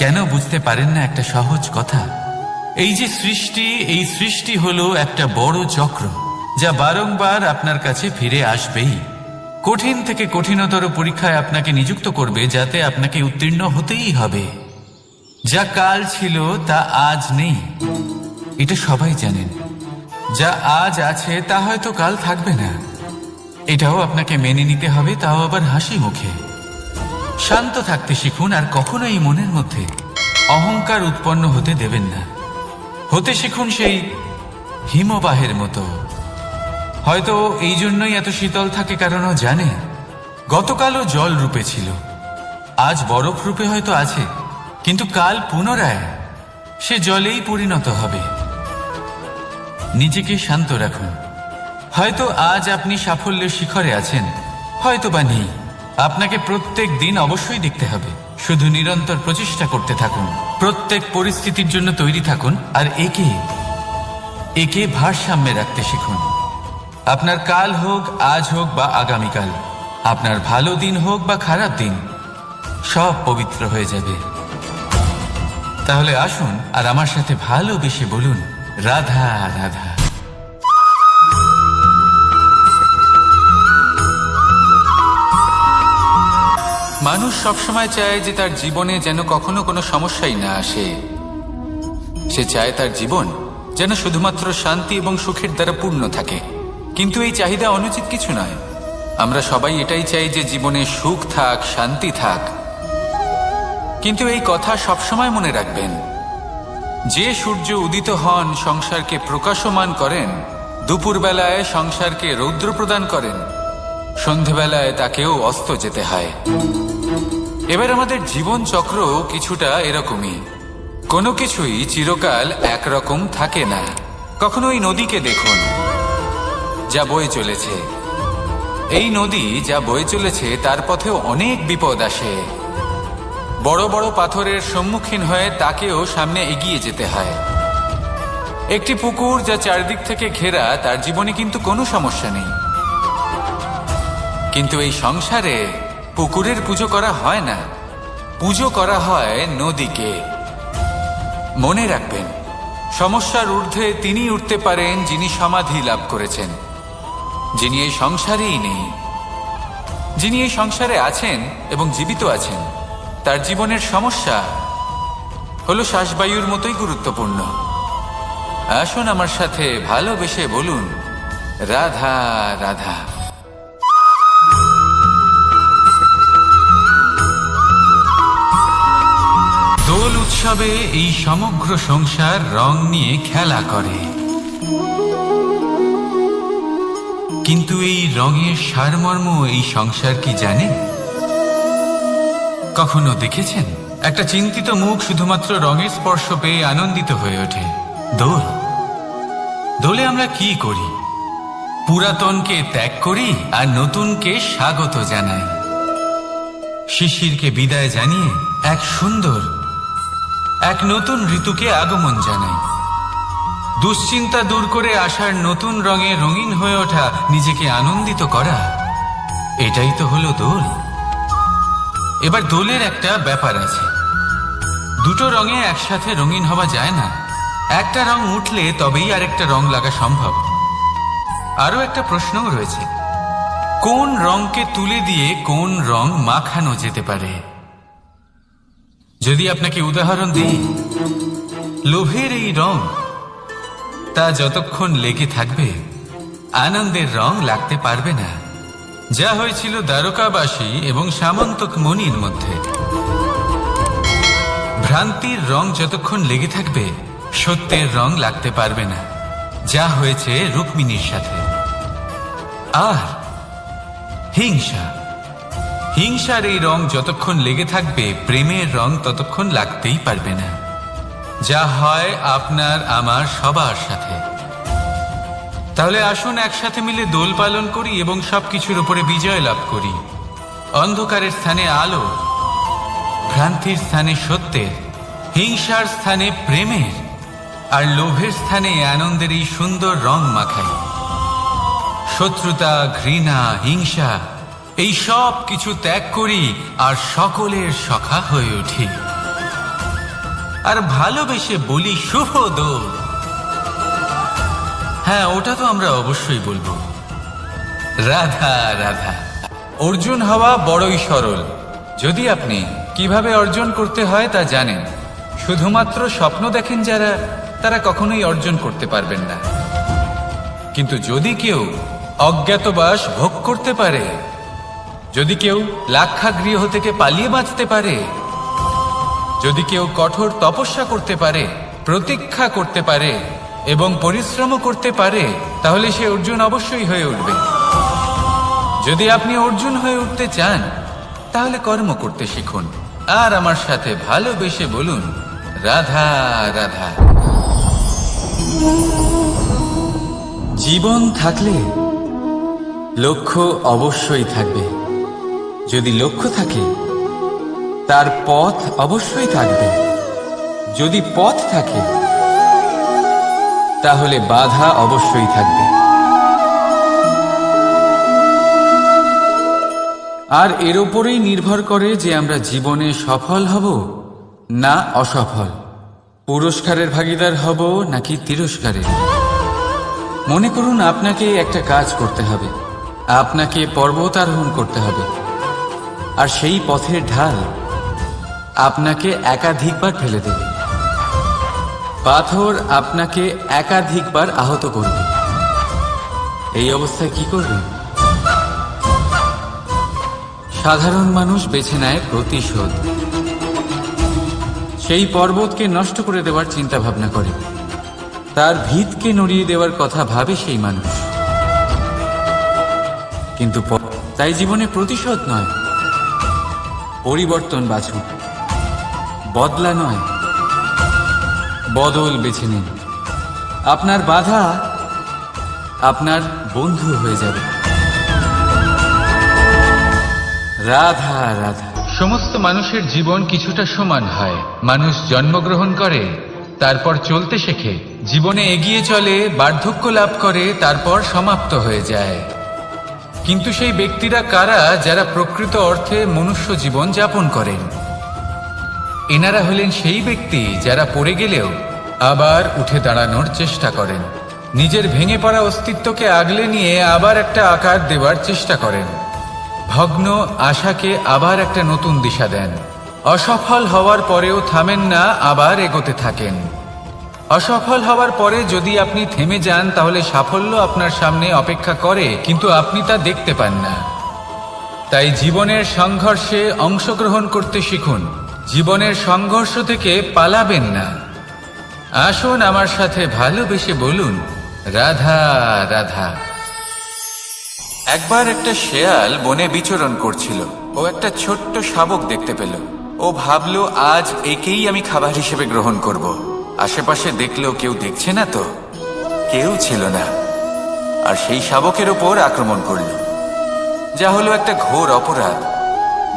কেন বুঝতে পারেন না একটা সহজ কথা? এই যে সৃষ্টি, এই সৃষ্টি হলো একটা বড় চক্র, যা বারংবার আপনার কাছে ফিরে আসবেই। কঠিন থেকে কঠিনতর পরীক্ষায় আপনাকে নিযুক্ত করবে, যাতে আপনাকে উত্তীর্ণ হতেই হবে। যা কাল ছিল তা আজ নেই, এটা সবাই জানেন। যা আজ আছে তা হয়তো কাল থাকবে না, এটাও আপনাকে মেনে নিতে হবে, তাও আবার হাসি মুখে। শান্ত থাকতে শিখুন, আর কখনোই মনের মধ্যে অহংকার উৎপন্ন হতে দেবেন না। হতে শিখুন সেই হিমবাহের মতো। হয়তো এই জন্যই এত শীতল থাকে, কারণ ও জানে গতকালও জল রূপে ছিল, আজ বরফ রূপে হয়তো আছে, কিন্তু কাল পুনরায় সে জলেই পরিণত হবে। নিজেকে শান্ত রাখুন। হয়তো আজ আপনি সাফল্যের শিখরে আছেন, হয়তো বা নেই। আপনাকে প্রত্যেক দিন অবশ্যই দেখতে হবে। শুধু নিরন্তর প্রচেষ্টা করতে থাকুন, প্রত্যেক পরিস্থিতির জন্য তৈরি থাকুন, আর একে ভারসাম্যে রাখতে শিখুন। আপনার কাল হোক, আজ হোক বা আগামীকাল, আপনার ভালো দিন হোক বা খারাপ দিন, সব পবিত্র হয়ে যাবে। তাহলে আসুন আর আমার সাথে ভালোবেসে বলুন, রাধা রাধা। মানুষ সবসময় চায় যে তার জীবনে যেন কখনো কোনো সমস্যাই না আসে। সে চায় তার জীবন যেন শুধুমাত্র শান্তি এবং সুখের দ্বারা পূর্ণ থাকে। কিন্তু এই চাহিদা অনুচিত কিছু নয়। আমরা সবাই এটাই চাই যে জীবনে সুখ থাক, শান্তি থাক। কিন্তু এই কথা সবসময় মনে রাখবেন, যে সূর্য উদিত হন সংসারকে প্রকাশমান করেন, দুপুরবেলায় সংসারকে রৌদ্র প্রদান করেন, সন্ধেবেলায় তাকেও অস্ত যেতে হয়। এবার আমাদের জীবন চক্র কিছুটা এরকমই। কোনো কিছুই চিরকাল একরকম থাকে না। কখনো এই নদীকে দেখুন, যা বয়ে চলেছে। এই নদী যা বয়ে চলেছে তার পথেও অনেক বিপদ আসে। বড় বড় পাথরের সম্মুখীন হয়ে তাকেও সামনে এগিয়ে যেতে হয়। একটি পুকুর যা চারদিক থেকে ঘেরা, তার জীবনে কিন্তু কোনো সমস্যা নেই। কিন্তু এই সংসারে পুকুরের পুজো করা হয় না, পুজো করা হয় নদীকে। মনে রাখবেন, সমস্যার ঊর্ধ্বে তিনি উঠতে পারেন যিনি সমাধি লাভ করেছেন, যিনি এই সংসারেই নেই। যিনি এই সংসারে আছেন এবং জীবিত আছেন, তার জীবনের সমস্যা হলো শ্বাসবায়ুর মতোই গুরুত্বপূর্ণ। আসুন আমার সাথে ভালোবেসে বলুন, রাধা রাধা। দোল উৎসবে এই সমগ্র সংসার রং নিয়ে খেলা করে, কিন্তু এই রঙের সারমর্ম এই সংসার কি জানে? কখনো দেখেছেন একটা চিন্তিত মুখ শুধুমাত্র রঙের স্পর্শ পেয়ে আনন্দিত হয়ে ওঠে? দোলে আমরা কি করি? পুরাতনকে ত্যাগ করি আর নতুনকে স্বাগত জানাই। শিশিরকে বিদায় জানিয়ে এক নতুন ঋতুকে আগমন জানাই। দুশ্চিন্তা দূর করে আসার নতুন রঙে রঙিন হয়ে ওঠা, নিজেকে আনন্দিত করা, এটাই তো হলো দোল। এবার দোলের একটা ব্যাপার আছে, দুটো রঙে একসাথে রঙিন হওয়া যায় না। একটা রং উঠলে তবেই আরেকটা রং লাগা সম্ভব। আরো একটা প্রশ্নও রয়েছে, কোন রংকে তুলে দিয়ে কোন রং মাখানো যেতে পারে? যদি আপনাকে উদাহরণ দিই, লোভের এই রং, তা যতক্ষণ লেগে থাকবে আনন্দের রং লাগতে পারবে না। যা হয়েছিল দ্বারকাবাসী এবং সামন্তক মণির মধ্যে। ভ্রান্তির রং যতক্ষণ লেগে থাকবে সত্যের রং লাগতে পারবে না, যা হয়েছে রুক্মিণীর সাথে। আর হিংসার এই রং যতক্ষণ লেগে থাকবে প্রেমের রং ততক্ষণ লাগতেই পারবে না, যা হয় আপনার আমার সবার সাথে। তাহলে আসুন একসাথে মিলে দোল পালন করি এবং সবকিছুর উপরে বিজয় লাভ করি। অন্ধকারের স্থানে আলো, ভ্রান্তির স্থানে সত্যের, হিংসার স্থানে প্রেমের, আর লোভের স্থানে আনন্দের এই সুন্দর রং মাখাই। শত্রুতা, ঘৃণা, হিংসা এই সব কিছু ত্যাগ করি আর সকলের সখা হয়ে উঠি। আর ভালোবেসে বলি শুভ দোল। হ্যাঁ, ওটা তো আমরা অবশ্যই বলবো, রাধা রাধা। অর্জুন হওয়া বড়ই সরল। যদি আপনি কিভাবে অর্জন করতে হয় তা জানেন, শুধুমাত্র স্বপ্ন দেখেন যারা, তারা কখনোই অর্জন করতে পারবেন না। কিন্তু যদি কেউ অজ্ঞাতবাস ভোগ করতে পারে, যদি কেউ লাক্ষাগৃহ থেকে পালিয়ে বাঁচতে পারে, যদি কেউ কঠোর তপস্যা করতে পারে, প্রতীক্ষা করতে পারে এবং পরিশ্রমও করতে পারে, তাহলে সে অর্জুন অবশ্যই হয়ে উঠবে। যদি আপনি অর্জুন হয়ে উঠতে চান, তাহলে কর্ম করতে শিখুন আর আমার সাথে ভালোবেসে বলুন, রাধা রাধা। জীবন থাকলে লক্ষ্য অবশ্যই থাকবে। যদি লক্ষ্য থাকে, তার পথ অবশ্যই থাকবে। যদি পথ থাকে, তাহলে বাধা অবশ্যই থাকবে। আর এর উপরেই নির্ভর করে যে আমরা জীবনে সফল হব না অসফল, পুরস্কারের ভাগীদার হব নাকি তিরস্কারের। মনে করুন আপনাকে একটা কাজ করতে হবে, আপনাকে পর্বত আরোহণ করতে হবে, আর সেই পথের ঢাল আপনাকে একাধিকবার ফেলে দেবে। পাথর আপনাকে একাধিকবার আহত করবে। এই অবস্থায় কি করবেন? সাধারণ মানুষ বেছে নেয় প্রতিশোধ। সেই পর্বতকে নষ্ট করে দেওয়ার চিন্তা ভাবনা করে, তার ভিতকে নড়িয়ে দেওয়ার কথা ভাবে সেই মানুষ। কিন্তু তাই জীবনে প্রতিশোধ নয়, পরিবর্তন বাছুন। বদলা নয়, বদল বেছে নিন। আপনার বাধা আপনার বন্ধু হয়ে যাবে। রাধা রাধা। সমস্ত মানুষের জীবন কিছুটা সমান হয়। মানুষ জন্মগ্রহণ করে, তারপর চলতে শেখে, জীবনে এগিয়ে চলে, বার্ধক্য লাভ করে, তারপর সমাপ্ত হয়ে যায়। কিন্তু সেই ব্যক্তিরা কারা যারা প্রকৃত অর্থে মনুষ্য জীবন যাপন করেন? এনারা হলেন সেই ব্যক্তি যারা পড়ে গেলেও আবার উঠে দাঁড়ানোর চেষ্টা করেন, নিজের ভেঙে পড়া অস্তিত্বকে আগলে নিয়ে আবার একটা আকার দেওয়ার চেষ্টা করেন, ভগ্ন আশাকে আবার একটা নতুন দিশা দেন। অসফল হওয়ার পরেও থামেন না, আবার এগোতে থাকেন। অসফল হওয়ার পরে যদি আপনি থেমে যান, তাহলে সাফল্য আপনার সামনে অপেক্ষা করে, কিন্তু আপনি তা দেখতে পান না। তাই জীবনের সংঘর্ষে অংশগ্রহণ করতে শিখুন। জীবনের সংঘর্ষ থেকে পালাবেন না। আসুন আমার সাথে ভালোবেসে বলুন, রাধা রাধা। একবার একটা শেয়াল বনে বিচরণ করছিল। ও একটা ছোট্ট শাবক দেখতে পেল। ও ভাবল, আজ একেই আমি খাবার হিসেবে গ্রহণ করব। আশেপাশে দেখলো কেউ দেখছে না, তো কেউ ছিল না, আর সেই শাবকের ওপর আক্রমণ করল, যা হলো একটা ঘোর অপরাধ।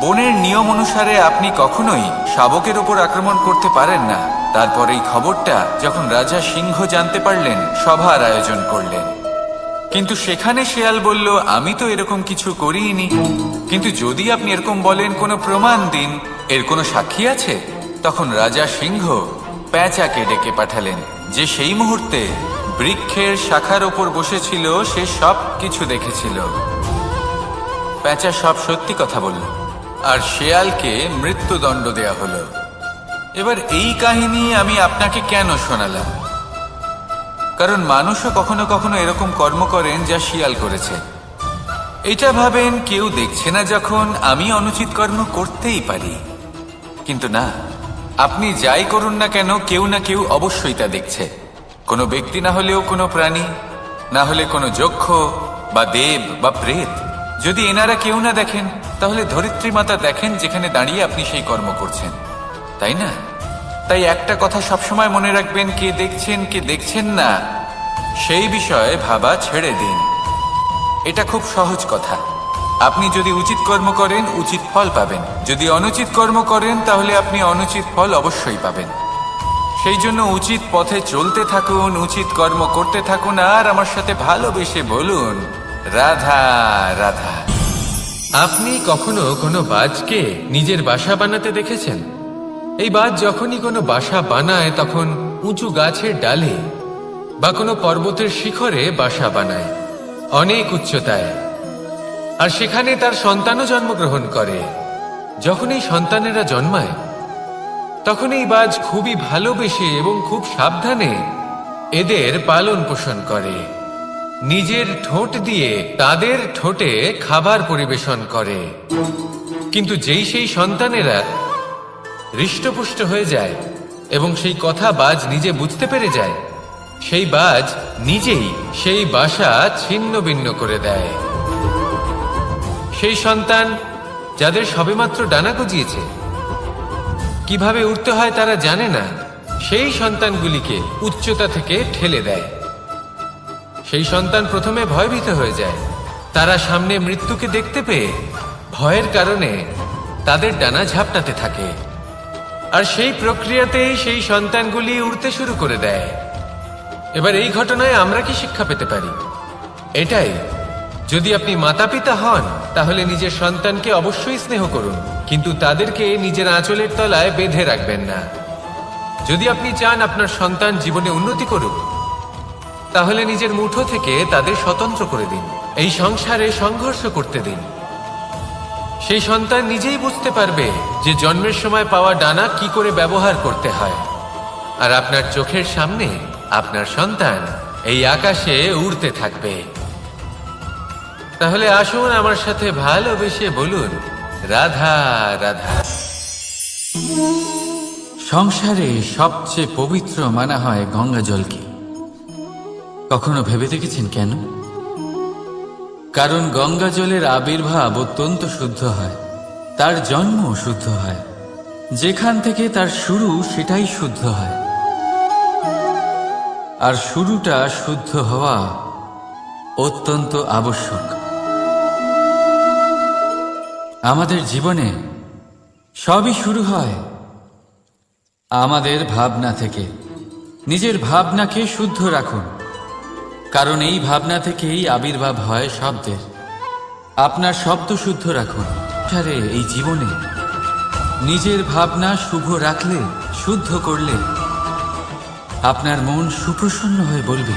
বনের নিয়ম অনুসারে আপনি কখনোই শাবকের ওপর আক্রমণ করতে পারেন না। তারপর এই খবরটা যখন রাজা সিংহ জানতে পারলেন, সভার আয়োজন করলেন। কিন্তু সেখানে শেয়াল বলল, আমি তো এরকম কিছু করিনি। কিন্তু যদি আপনি এরকম বলেন, কোনো প্রমাণ দিন, এর কোনো সাক্ষী আছে? তখন রাজা সিংহ পেঁচাকে ডেকে পাঠালেন, যে সেই মুহূর্তে বৃক্ষের শাখার ওপর বসেছিল। সে সব কিছু দেখেছিল। পেঁচা সব সত্যি কথা বলল, আর শেয়ালকে মৃত্যুদণ্ড দেয়া হলো। এবার এই কাহিনী আমি আপনাকে কেন শোনালাম? কারণ মানুষও কখনো কখনো এরকম কর্ম করেন যা শিয়াল করেছে। এটা ভাবেন কেউ দেখছে না, যখন আমি অনুচিত কর্ম করতেই পারি। কিন্তু না, আপনি যাই করুন না কেন, কেউ না কেউ অবশ্যই তা দেখছে। কোনো ব্যক্তি না হলেও কোনো প্রাণী, না হলে কোনো যক্ষ বা দেব বা প্রেত। যদি এনারা কেউ না দেখেন, তাহলে ধরিত্রী মাতা দেখেন, যেখানে দাঁড়িয়ে আপনি সেই কর্ম করছেন, তাই না? তাই একটা কথা সবসময় মনে রাখবেন, কে দেখছেন কে দেখছেন না সেই বিষয়ে ভাবা ছেড়ে দিন। এটা খুব সহজ কথা। আপনি যদি উচিত কর্ম করেন, উচিত ফল পাবেন। যদি অনুচিত কর্ম করেন, তাহলে আপনি অনুচিত ফল অবশ্যই পাবেন। সেই জন্য উচিত পথে চলতে থাকুন, উচিত কর্ম করতে থাকুন, আর আমার সাথে ভালোবেসে বলুন, রাধা রাধা। আপনি কখনো কোনো বাজকে নিজের বাসা বানাতে দেখেছেন? এই বাজ যখনই কোনো বাসা বানায় তখন উঁচু গাছের ডালে বা কোনো পর্বতের শিখরে বাসা বানায়, অনেক উচ্চতায়। আর সেখানে তার সন্তানও জন্মগ্রহণ করে। যখন এই সন্তানেরা জন্মায় তখন এই বাজ খুবই ভালোবেসে এবং খুব সাবধানে এদের পালন পোষণ করে। নিজের ঠোঁট দিয়ে তাদের ঠোঁটে খাবার পরিবেশন করে। কিন্তু যেই সেই সন্তানেরা হৃষ্টপুষ্ট হয়ে যায় এবং সেই কথা বাজ নিজে বুঝতে পেরে যায়, সেই বাজ নিজেই সেই বাসা ছিন্ন ভিন্ন করে দেয়। সেই সন্তান যাদের সবেমাত্র ডানা গজিয়েছে, কিভাবে উঠতে হয় তারা জানে না, সেই সন্তানগুলিকে উচ্চতা থেকে ঠেলে দেয়। সেই সন্তান প্রথমে ভয়ভীত হয়ে যায়। তারা সামনে মৃত্যুকে দেখতে পেয়ে ভয়ের কারণে তাদের ডানা ঝাপটাতে থাকে। আর সেই প্রক্রিয়াতেই সেই সন্তানগুলি উড়তে শুরু করে দেয়। এবার এই ঘটনায় আমরা কি শিক্ষা পেতে পারি? এটাই, যদি আপনি মাতা পিতা হন তাহলে নিজের সন্তানকে অবশ্যই স্নেহ করুন, কিন্তু তাদেরকে নিজের আঁচলের তলায় বেঁধে রাখবেন না। যদি আপনি চান আপনার সন্তান জীবনে উন্নতি করুক, তাহলে নিজের মুঠো থেকে তাদের স্বতন্ত্র করে দিন। এই সংসারে সংঘর্ষ করতে দিন। সেই সন্তান নিজেই বুঝতে পারবে যে জন্মের সময় পাওয়া ডানা কি করে ব্যবহার করতে হয়। আর আপনার চোখের সামনে আপনার সন্তান এই আকাশে উড়তে থাকবে। তাহলে আসুন আমার সাথে ভালোবেসে বলুন, রাধা রাধা। সংসারে সবচেয়ে পবিত্র মানা হয় গঙ্গা জলকে। কখনো ভেবে দেখেছেন কেন? কারণ গঙ্গা জলের আবির্ভাব অত্যন্ত শুদ্ধ হয়, তার জন্ম শুদ্ধ হয়, যেখান থেকে তার শুরু সেটাই শুদ্ধ হয়। আর শুরুটা শুদ্ধ হওয়া অত্যন্ত আবশ্যক। আমাদের জীবনে সবই শুরু হয় আমাদের ভাবনা থেকে। নিজের ভাবনাকে শুদ্ধ রাখুন, কারণ এই ভাবনা থেকেই আবির্ভাব হয় শব্দের। আপনার শব্দ শুদ্ধ রাখুন। এই জীবনে নিজের ভাবনা শুভ রাখলে, শুদ্ধ করলে আপনার মন সুপ্রসন্ন হয়ে বলবে,